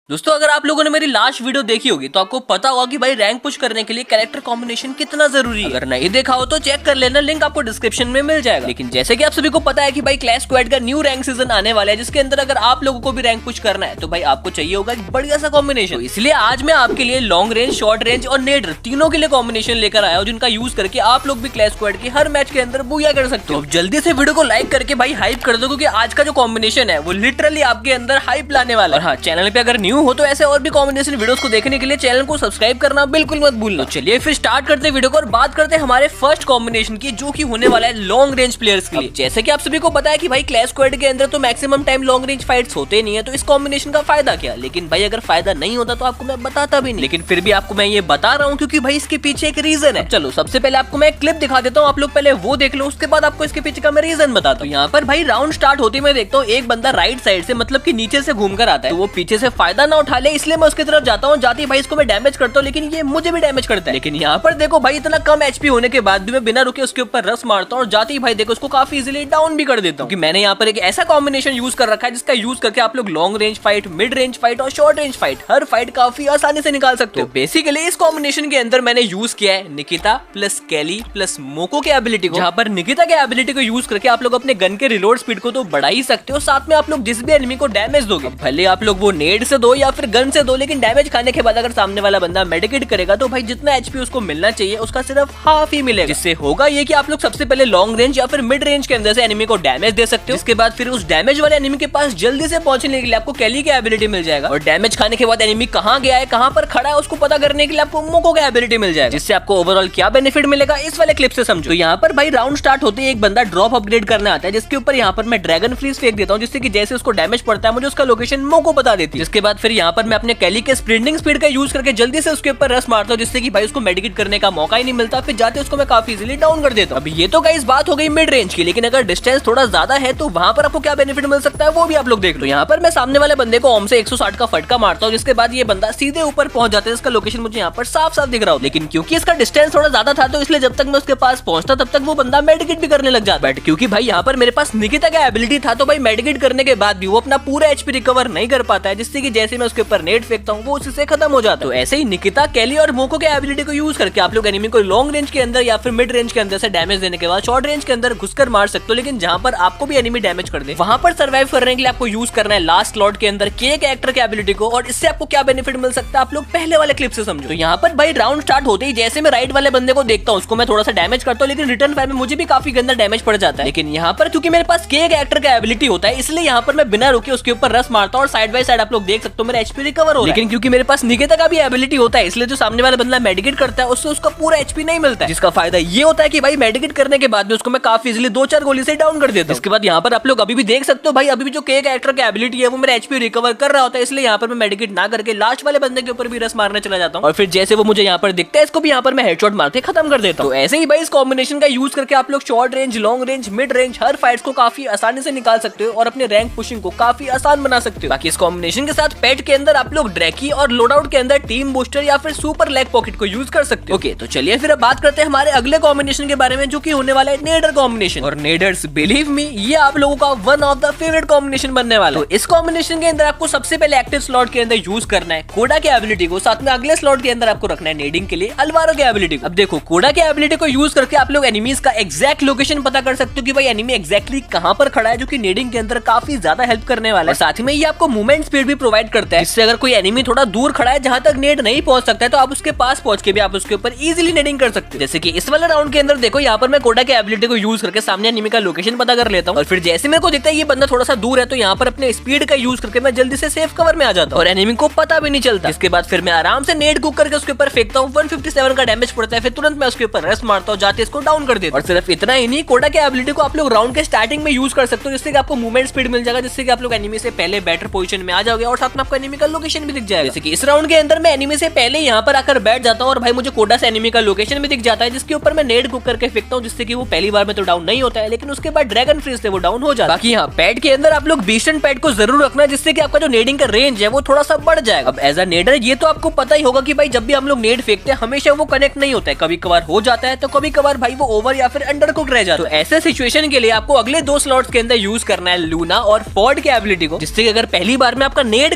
दोस्तों अगर आप लोगों ने मेरी लास्ट वीडियो देखी होगी तो आपको पता होगा कि भाई रैंक पुश करने के लिए कैरेक्टर कॉम्बिनेशन कितना जरूरी है। अगर नहीं देखा हो तो चेक कर लेना, लिंक आपको डिस्क्रिप्शन में मिल जाएगा। लेकिन जैसे कि आप सभी को पता है कि भाई क्लैश स्क्वाड का न्यू रैंक सीजन आने वाला है, जिसके अंदर अगर आप लोगों को भी रैंक पुश करना है तो भाई आपको चाहिए होगा एक बढ़िया सा कॉम्बिनेशन। तो इसलिए आज मैं आपके लिए लॉन्ग रेंज, शॉर्ट रेंज और नेडर तीनों के लिए कॉम्बिनेशन लेकर आया हूँ, जिनका यूज करके आप लोग भी क्लैश स्क्वाड के हर मैच के अंदर बूया कर सकते हो। जल्दी से वीडियो को लाइक करके भाई हाइप कर दो, क्योंकि आज का जो कॉम्बिनेशन है वो लिटरली आपके अंदर हाइप लाने वाला है। और हाँ, चैनल पे अगर न्यू हो तो ऐसे और भी कॉम्बिनेशन वीडियोस को देखने के लिए चैनल को सब्सक्राइब करना बिल्कुल मत भूलना। तो चलिए फिर स्टार्ट करते हैं वीडियो को और बात करते हैं हमारे फर्स्ट कॉम्बिनेशन की, जो कि होने वाला है लॉन्ग रेंज प्लेयर्स के लिए। जैसे कि आप सभी को पता है कि भाई क्लैश स्क्वाड के अंदर तो maximum time long range fights होते नहीं है, तो इस कॉम्बिनेशन का फायदा क्या। लेकिन भाई अगर फायदा नहीं होता तो आपको मैं बताता भी नहीं, लेकिन फिर भी आपको मैं ये बता रहा हूँ क्योंकि भाई इसके पीछे एक रीजन है। चलो सबसे पहले आपको मैं क्लिप दिखा देता हूँ, आप लोग पहले वो देख लो, उसके बाद आपको इसके पीछे का मैं रीजन बताता हूँ। यहाँ पर भाई राउंड स्टार्ट होती मैं देखता हूँ एक बंदा राइट साइड से, मतलब कि नीचे से घूमकर आता है, तो वो पीछे से फायदा ना उठा ले इसलिए मैं उसकी तरफ जाता हूँ। जाती भाई इसको मैं डैमेज करता हूँ, लेकिन ये मुझे भी डैमेज करता है। लेकिन यहाँ पर देखो भाई इतना कम एचपी होने के बाद भी मैं बिना रुके उसके ऊपर रस मारता हूँ और जाती भाई देखो उसको काफी इजीली डाउन भी कर देता हूँ। क्योंकि मैंने यहाँ पर एक ऐसा कॉम्बिनेशन यूज कर रखा है जिसका यूज करके आप लोग long range fight, mid range fight और शॉर्ट रेंज फाइट हर फाइट काफी आसानी से निकाल सकते हो। बेसिकली इस कॉम्बिनेशन के अंदर मैंने यूज किया है निकिता प्लस कैली प्लस मोको के एबिलिटी को, जहाँ पर निकिता के एबिलिटी को यूज करके आप लोग अपने गन के रिलोड स्पीड को तो बढ़ा ही सकते हो, साथ में आप लोग जिस भी एनिमी को डैमेज दोगे, भले आप लोग वो नेड से दो या फिर गन से दो, लेकिन डैमेज खाने के बाद अगर सामने वाला बंदा मेडिकेट करेगा तो भाई जितना एचपी उसको मिलना चाहिए उसका सिर्फ हाफ ही मिलेगा। जिससे होगा ये कि आप लोग सबसे पहले लॉन्ग रेंज या फिर मिड रेंज के अंदर से एनिमी को डैमेज दे सकते हो। इसके बाद फिर उस डैमेज वाले एनिमी के पास जल्दी से पहुंचने के लिए आपको कैली की एबिलिटी मिल जाएगा, और डैमेज खाने के बाद एनिमी कहां गया है, कहां पर खड़ा है, उसको पता करने के लिए आपको मोको का एबिलिटी मिल जाएगा। जिससे आपको ओवरऑल क्या बेनिफिट मिलेगा इस वाले क्लिप से समझो। तो यहाँ पर भाई राउंड स्टार्ट होते ही एक बंदा ड्रॉप अपग्रेड करने आता है, जिसके ऊपर यहाँ पर मैं ड्रैगन फ्रीज फेंक देता हूँ, जिससे कि जैसे उसको डैमेज पड़ता है मुझे उसका लोकेशन मोको बता देती है। जिसके बाद फिर यहाँ पर मैं अपने कैली के स्प्रिंटिंग स्पीड का यूज करके जल्दी से उसके ऊपर रस मारता हूँ, जिससे कि भाई उसको मेडिकेट करने का मौका ही नहीं मिलता, फिर जाते उसको मैं काफी इजीली डाउन कर देता हूँ। अभी ये तो गाइस बात हो गई मिड रेंज की, लेकिन अगर डिस्टेंस थोड़ा ज्यादा है तो वहां पर आपको क्या बेनिफिट मिल सकता है वो भी आप लोग देख लो। यहाँ पर मैं सामने वाले बंदे को ओम से 160 का फटका मारता हूँ, जिसके बाद ये बंदा सीधे ऊपर पहुंच जाता है, इसका लोकेशन मुझे यहाँ पर साफ साफ दिख रहा हो। लेकिन क्योंकि इसका डिस्टेंस थोड़ा ज्यादा था तो इसलिए जब तक मैं उसके पास पहुंचता तब तक वो बंदा मेडिकेट भी करने लग जाता। बट क्योंकि भाई यहाँ पर मेरे पास निकिता का एबिलिटी था तो भाई मेडिकेट करने के बाद भी वो अपना पूरा एचपी रिकवर नहीं कर पाता है, जिससे कि जैसे मैं उसके ऊपर नेट फेंकता हूँ वो उससे खत्म हो जाता है। तो ऐसे ही निकिता, कैली और मोको के एबिलिटी को यूज करके आप लोग एनिमी को लॉन्ग रेंज के अंदर या फिर मिड रेंज के अंदर से डैमेज देने के बाद शॉर्ट रेंज के अंदर घुसकर मार सकते हो। लेकिन जहां पर आपको भी एनिमी डैमेज कर दे वहां पर सर्वाइव करने के लिए आपको यूज करना है लास्ट स्लॉट के अंदर के कैरेक्टर के एबिलिटी को, और इससे आपको क्या बेनिफिट मिल सकता है आप लोग पहले वाले क्लिप से समझो। तो यहाँ पर भाई राउंड स्टार्ट होते ही जैसे मैं राइट वाले बंदे को देखता हूँ उसको मैं थोड़ा सा डैमेज करता हूँ, लेकिन रिटर्न फायर में मुझे भी काफी गंदा डैमेज पड़ जाता है। लेकिन यहाँ पर क्योंकि मेरे पास के कैरेक्टर का एबिलिटी होता है इसलिए यहाँ पर मैं बिना रुके उसके ऊपर रस मारता हूँ और साइड बाय साइड आप लोग देख सकते हो मेरा एचपी रिकवर हो रहा है। लेकिन क्योंकि मेरे पास निकिता का भी एबिलिटी होता है इसलिए जो सामने वाला बंदा मेडिकेट करता है उससे उसका पूरा एचपी नहीं मिलता है, जिसका फायदा ये होता है कि भाई मेडिकेट करने के बाद भी उसको मैं काफी इजीली 2-4 गोली से डाउन कर देता हूं। इसके बाद यहाँ पर आप लोग अभी भी देख सकते हो भाई अभी भी जो के कैरेक्टर की एबिलिटी है वो मेरा एचपी रिकवर कर रहा होता है, इसलिए यहाँ पर मैं मेडिकेट ना करके लास्ट वाले बंदे के ऊपर भी रस मारने चला जाता हूँ, और फिर जैसे वो मुझे यहाँ पर दिखता है इसको भी यहाँ पर मैं हेडशॉट मार के खत्म कर देता हूँ। तो ऐसे ही भाई इस कॉम्बिनेशन का यूज करके आप लोग short range, long range, mid range हर फाइट्स को काफी आसानी से निकाल सकते हो और अपने रैंक पुशिंग को काफी आसान बना सकते हो। बाकी इस कॉम्बिनेशन के साथ पेट के अंदर आप लोग ड्रैकी और लोडआउट के अंदर टीम बूस्टर या फिर सुपर लेग पॉकेट को यूज कर सकते हो। ओके, तो चलिए फिर अब बात करते हैं हमारे अगले कॉम्बिनेशन के बारे में, जो कि होने वाला है नेडर कॉम्बिनेशन। और नेडर्स बिलीव मी ये आप लोगों का one of the favourite combination बनने वाला है। तो इस कॉम्बिनेशन के अंदर आपको सबसे पहले एक्टिव स्लॉट के अंदर यूज करना है कोडा के एबिलिटी को, साथ में अगले स्लॉट के अंदर आपको रखना है नेडिंग के लिए अलवारो के एबिलिटी को। अब देखो कोडा के एबिलिटी को यूज करके आप लोग एनिमीज का एग्जैक्ट लोकेशन पता कर सकते हो कि भाई एनिमी एग्जैक्टली कहां पर खड़ा है, जो कि नेडिंग के अंदर काफी ज्यादा हेल्प करने वाला है। साथ में ये आपको मूवमेंट स्पीड भी प्रोवाइड करता है, जिससे अगर कोई एनिमी थोड़ा दूर खड़ा है जहां तक नेड नहीं पहुंच सकता है तो आप उसके पास पहुंच के भी आप उसके ऊपर इजीली नेडिंग कर सकते हो। जैसे कि इस वाले राउंड के अंदर देखो यहाँ पर मैं कोडा के एबिलिटी को यूज करके सामने एनिमी का लोकेशन पता कर लेता हूँ, और फिर जैसे मेरे को दिखता है ये बंदा थोड़ा सा दूर है तो यहाँ पर अपने स्पीड का यूज करके मैं जल्दी से सेफ कवर में आ जाता हूँ और एनिमी को पता भी नहीं चलता। इसके बाद फिर मैं आराम से नेड कुक करके उसके ऊपर फेंकता हूँ, 157 का डैमेज पड़ता है, फिर तुरंत मैं उसके ऊपर रस मारता हूँ, जाते इसको डाउन कर देता हूँ। और सिर्फ इतना ही नहीं, कोडा के एबिलिटी को आप लोग राउंड के स्टार्टिंग में यूज कर सकते हो, जिससे कि आपको मूवमेंट स्पीड मिल जाएगा, जिससे कि आप लोग एनिमी से पहले बेटर पोजीशन में आ जाओगे और साथ में आपको एनिमी का लोकेशन भी दिख जाएगा। जैसे कि इस राउंड के अंदर मैं एनिमी से पहले यहाँ पर आकर बैठ जाता हूँ और भाई मुझे कोडा से एनिमी का लोकेशन भी दिख जाता है, जिसके ऊपर मैं नेड कुक करके फेंकता हूँ, जिससे कि वो पहली बार में तो डाउन नहीं होता है, लेकिन उसके बाद ड्रैगन फ्रीज से वो डाउन हो जाता है। बाकी यहाँ पैड के अंदर आप लोग बीस्टन पैड को जरूर रखना, जिससे कि आपका जो नेडिंग का रेंज है वो थोड़ा सा बढ़ जाएगा। अब एज अ नेडर ये तो आपको पता ही होगा कि भाई जब भी हम लोग नेड फेंकते हैं हमेशा वो कनेक्ट नहीं होता है, कभी कभार हो जाता है तो कभी कभार भाई वो ओवर या फिर अंडर कुक रह जाता है। तो ऐसे सिचुएशन के लिए आपको अगले 2 स्लॉट्स के अंदर यूज करना है लूना और फॉर्ड के एबिलिटी को, जिससे कि अगर पहली बार में आपका नेड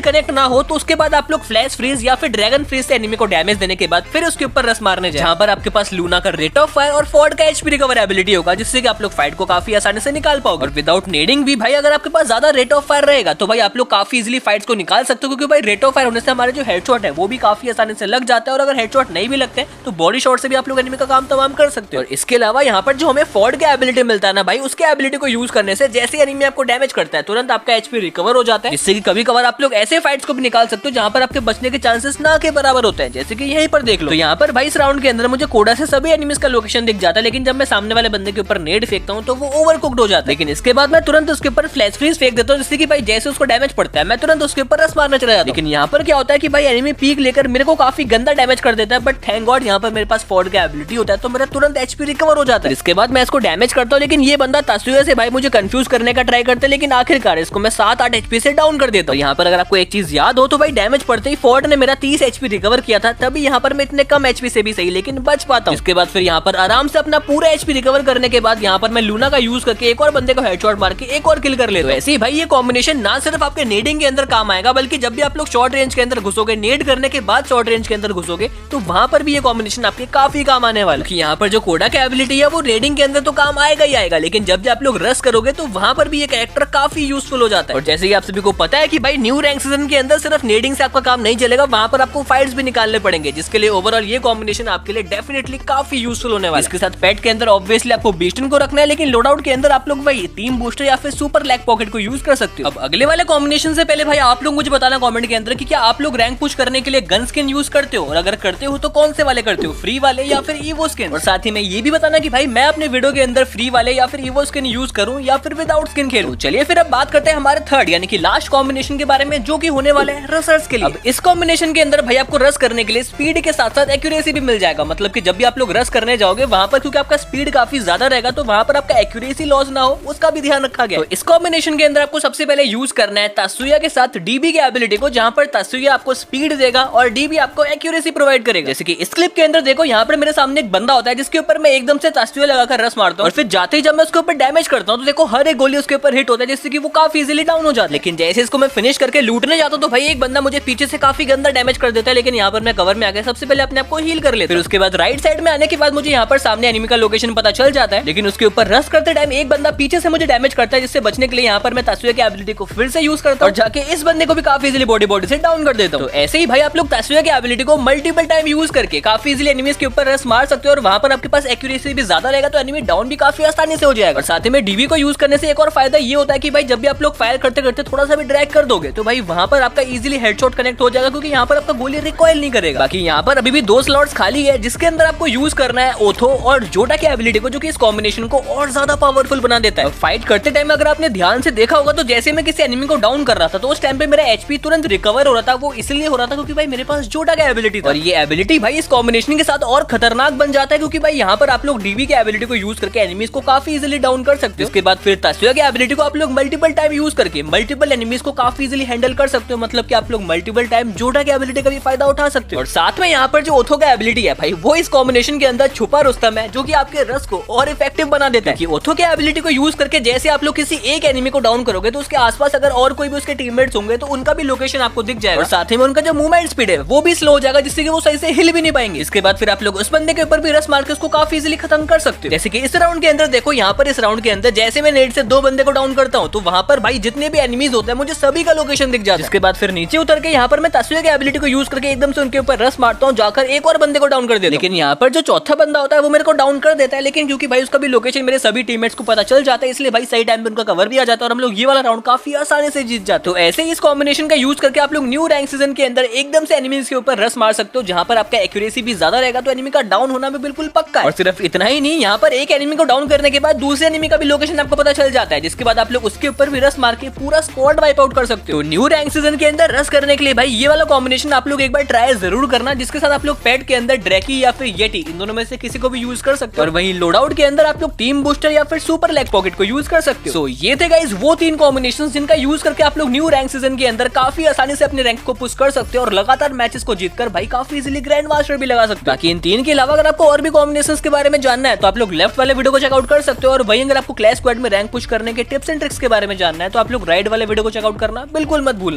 कनेक्ट कनेक्ट ना हो तो उसके बाद आप लोग फ्लैश फ्रीज या फिर ड्रैगन फ्रीज से एनिमी को डैमेज देने के बाद फिर उसके ऊपर रस मारने जाए, जहां पर आपके पास लूना का रेट ऑफ फायर और फॉर्ड का एचपी रिकवर एबिलिटी होगा, जिससे कि आप लोग फाइट को काफी आसानी से निकाल पाओगे। और विदाउट नेडिंग भी भाई अगर आपके पास ज्यादा रेट ऑफ फायर रहेगा तो भाई आप लोग काफी इजीली फाइट्स को निकाल सकते हो, क्योंकि भाई रेट ऑफ फायर होने से हमारे जो हेडशॉट है वो भी काफी आसानी से लग जाता है। और अगर हेडशॉट नहीं भी लगते तो बॉडी शॉट से भी आप लोग एनिमी का काम तमाम कर सकते हो। और इसके अलावा यहाँ पर जो हमें फॉर्ड का एबिलिटी मिलता है ना भाई, उसके एबिलिटी को यूज करने से जैसे एनिमी आपको डैमेज करता है तुरंत आपका एचपी रिकवर हो जाता है, जिससे कि कभी कभार आप लोग ऐसे फाइट्स को भी निकाल सकते हो जहां पर आपके बचने के चांसेस ना के बराबर होते हैं, जैसे कि यहीं पर देख लो। तो यहाँ पर भाई इस राउंड के अंदर मुझे कोडा से सभी एनिमीज का लोकेशन दिख जाता है, लेकिन जब मैं सामने वाले बंदे के ऊपर नेड फेंकता हूँ तो वो ओवरकुक्ड हो जाता है। लेकिन इसके बाद मैं तुरंत उसके ऊपर फ्लैश फ्रीज फेंक देता हूँ, जिससे कि भाई जैसे उसको डैमेज पड़ता है मैं तुरंत उसके ऊपर रस मारना चला जाता हूं। लेकिन यहाँ पर क्या होता है कि भाई एनिमी पीक लेकर मेरे को काफी गंदा डैमेज कर देता है, बट थैंक गॉड यहाँ पर मेरे पास फॉर्ड का एबिलिटी होता है तो मेरा तुरंत एचपी रिकवर हो जाता है। इसके बाद मैं इसको डैमेज करता हूँ, लेकिन ये बंदा तस्वीर से भाई मुझे कंफ्यूज करने का ट्राई करता है, लेकिन आखिरकार इसको मैं 7-8 एचपी से डाउन कर देता हूँ। यहाँ पर अगर आपको एक चीज याद हो तो भाई डैमेज पड़ते ही फॉर्ड ने मेरा 30 एचपी रिकवर किया था, तभी यहाँ पर मैं इतने कम एचपी से भी सही लेकिन बच पाता हूँ। इसके बाद फिर यहाँ पर आराम से अपना पूरा एचपी रिकवर करने के बाद यहाँ पर मैं लूना का यूज करके एक और बंदे को हेडशॉट मार के एक और किल कर लेता हूं। ऐसे ही भाई ये कॉम्बिनेशन ना सिर्फ आपके नेडिंग के अंदर काम आएगा, बल्कि जब भी आप लोग शॉर्ट रेंज के अंदर घुसोगे, नेड करने के बाद शॉर्ट रेंज के अंदर घुसोगे तो वहां पर भी ये कॉम्बिनेशन आपके काफी काम आने वाला है। यहाँ पर जो कोडा की एबिलिटी है वो रेडिंग के अंदर तो काम आएगा ही आएगा, लेकिन जब भी आप लोग रश करोगे तो वहां पर भी ये कैरेक्टर काफी यूजफुल हो जाता है। और जैसे कि आप सभी को पता है कि भाई न्यू रैंक सीजन के अंदर सिर्फ नेडिंग से आपका काम नहीं चलेगा, वहां पर आपको फाइट्स भी निकालने पड़ेंगे, जिसके लिए ओवरऑल ये कॉम्बिनेशन आपके लिए डेफिनेटली काफी यूजफुल होने वाला है। इसके साथ पेट के अंदर ऑब्वियसली आपको बीस्टन को रखना है, लेकिन लोडआउट के अंदर आप लोग भाई टीम बूस्टर या फिर सुपर लैग पॉकेट को यूज कर सकते हो। अब अगले वाले कॉम्बिनेशन से पहले भाई आप लोग मुझे बताना कमेंट के अंदर कि क्या आप लोग रैंक पुश करने के लिए गन स्किन यूज करते हो, और अगर करते हो तो कौन से वाले करते हो, फ्री वाले या फिर ईवो स्किन। और साथ ही में ये भी बताना कि भाई मैं अपने वीडियो के अंदर फ्री वाले या फिर ईवो स्किन यूज करूं या फिर विदाउट स्किन खेलूं। चलिए फिर अब बात करते हैं हमारे थर्ड यानी कि लास्ट कॉम्बिनेशन के बारे में, जो कि होने वाले हैं रसर्स के लिए। अब इस कॉम्बिनेशन के अंदर भाई आपको रस करने के लिए स्पीड के साथ साथ एक्यूरेसी भी मिल जाएगा, मतलब कि जब भी आप लोग रस करने जाओगे वहां पर क्योंकि आपका स्पीड काफी ज्यादा रहेगा तो वहां पर आपका एक्यूरेसी लॉस ना हो उसका भी ध्यान रखा गया। तो इस कॉम्बिनेशन के अंदर आपको सबसे पहले यूज करना है तात्सुया के साथ डीबी की एबिलिटी को, जहां पर तात्सुया आपको स्पीड देगा और डीबी आपको एक्यूरेसी प्रोवाइड करेगा। जैसे कि इस क्लिप के अंदर देखो, यहाँ पर मेरे सामने एक बंदा होता है जिसके ऊपर मैं एकदम से तात्सुया लगाकर रस मारता हूँ, और फिर जाते ही जब मैं उसके ऊपर डैमेज करता हूँ तो देखो हर एक गोली उसके ऊपर हिट होता है, जिससे कि वो काफी इजीली डाउन हो जाता है। लेकिन जैसे इसको मैं फिनिश करके लूटने जाता हूँ तो भाई एक बंदा मुझे पीछे से काफी गंदा डैमेज कर देता है, लेकिन यहाँ पर मैं कवर में आ गया, सबसे पहले अपने आप को हील कर लेता हूं। फिर उसके बाद राइट साइड में आने के बाद मुझे यहाँ पर सामने एनिमी का लोकेशन पता चल जाता है, लेकिन उसके ऊपर रस करते टाइम एक बंदा पीछे से मुझे डैमेज करता है, जिससे बचने के लिए यहाँ पर मैं तात्सुया की एबिलिटी को फिर से यूज करता हूँ और जाके इस बंदे को भी काफी इजीली बॉडी से डाउन कर देता हूँ। तो ऐसे ही भाई आप लोग तात्सुया की एबिलिटी को मल्टीपल टाइम यूज करके काफी इजीली एनिमीज के ऊपर रस मार सकते हो, और वहां पर आपके पास एक्यूरेसी भी ज्यादा रहेगा तो एनिमी डाउन भी काफी आसानी से हो जाएगा। और साथ ही में डीबी को यूज करने से एक और फायदा ये होता है कि भाई जब भी आप लोग फायर करते करते थोड़ा सा भी ड्रैग कर दोगे तो भाई वहां पर आपका इजीली हेडशॉट कनेक्ट हो जाएगा, क्योंकि यहाँ पर आपका गोली रिकॉइल नहीं करेगा। बाकी यहाँ पर अभी भी 2 स्लॉट्स खाली है, जिसके अंदर आपको यूज करना है ओथो और जोटा की एबिलिटी को, जो कि इस कॉम्बिनेशन को और ज्यादा पावरफुल बना देता है। और फाइट करते टाइम अगर आपने ध्यान से देखा होगा तो जैसे मैं किसी एनिमी को डाउन कर रहा था तो उस टाइम पे मेरा एचपी तुरंत रिकवर हो रहा था, वो इसलिए हो रहा था क्योंकि भाई मेरे पास जोटा का एबिलिटी था। और ये एबिलिटी भाई इस कॉम्बिनेशन के साथ और खतरनाक बन जाता है, क्योंकि भाई यहाँ पर आप लोग डीबी की एबिलिटी को यूज करके एनिमीज को काफी इजीली डाउन कर सकते हो। उसके बाद फिर तात्सुया की एबिलिटी को आप लोग मल्टीपल टाइम यूज करके मल्टीपल एनिमीज को काफी इजीली हैंडल कर सकते हो, मतलब कि आप लोग मल्टीपल टाइम जोटा की एबिलिटी का भी फायदा उठा सकते हो। और साथ में यहाँ पर जो ओथो का एबिलिटी है भाई वो इस कॉम्बिनेशन के अंदर छुपा रुस्तम है, जो कि आपके रस को और इफेक्टिव बना देता है। कि ओथो के एबिलिटी को यूज करके जैसे आप लोग किसी एक एनिमी को डाउन करोगे तो उसके आसपास अगर और कोई भी उसके टीममेट्स होंगे तो उनका भी लोकेशन आपको दिख जाएगा, और साथ ही में उनका जो मूवमेंट स्पीड है वो भी स्लो हो जाएगा, जिससे कि वो सही से हिल भी नहीं पाएंगे। इसके बाद फिर आप लोग उस बंदे के ऊपर भी रस मार के उसको काफी इजीली खत्म कर सकते हो। जैसे कि इस राउंड के अंदर देखो, यहाँ पर इस राउंड के अंदर जैसे मैं नेट से 2 बंदे को डाउन करता हूँ तो वहां पर भाई जितने भी एनिमीज होते हैं मुझे सभी का लोकेशन दिख जाता है। इसके बाद फिर नीचे उतर के यहाँ पर मैं तात्सुया की एबिलिटी को यूज करके एकदम से उनके ऊपर रस मारता हूँ, जाकर एक और बंदे को डाउन कर देता हूं। लेकिन यहाँ पर जो चौथा बंदा होता है वो मेरे को डाउन कर देता है, लेकिन क्योंकि भाई उसका भी लोकेशन मेरे सभी टीममेट्स को पता चल जाता है, इसलिए भाई सही टाइम पे उनका कवर भी आ जाता है और हम लोग ये वाला राउंड काफी आसानी से जीत जाते। तो ऐसे ही इस कॉम्बिनेशन का यूज करके आप लोग न्यू रैंक सीजन के अंदर एकदम से एनिमीज के ऊपर रस मार सकते हो, जहां पर आपका एक्यूरेसी भी ज्यादा रहेगा तो एनिमी का डाउन होना भी बिल्कुल पक्का है। और सिर्फ इतना ही नहीं, यहाँ पर एक एनिमी को डाउन करने के बाद दूसरे एनिमी का भी लोकेशन आपको पता चल जाता है, जिसके बाद आप लोग उसके ऊपर भी रस मार के पूरा स्क्वाड वाइप आउट कर सकते हो। न्यू रैंक सीजन के अंदर रस करने के लिए भाई ये वाला कॉम्बिनेशन आप लोग एक बार ट्राई जरूर करना, जिसके साथ आप लोग पेट के अंदर ड्रैकी या फिर येटी इन दोनों में से किसी को भी यूज कर सकते हो। और वहीं लोडआउट के अंदर आप लोग टीम बूस्टर या फिर सुपर लैग पॉकेट को यूज कर सकते हो। सो ये थे गाइस वो 3 कॉम्बिनेशंस जिनका यूज करके आप लोग न्यू रैंक सीजन के अंदर काफी आसानी से अपने रैंक को पुश कर सकते हो और लगातार मैचेस को जीतकर भाई काफी इजीली ग्रैंड मास्टर भी लगा सकते हो। बाकी इन 3 के अलावा अगर आपको और भी कॉम्बिनेशंस के बारे में जानना है तो आप लोग लेफ्ट वाले वीडियो को चेकआउट कर सकते हो, और वहीं अगर आपको क्लैश स्क्वाड में रैंक पुश करने के टिप्स एंड ट्रिक्स के बारे में जानना है तो आप लोग राइट वाले वीडियो को चेकआउट करना बिल्कुल मत भूलना।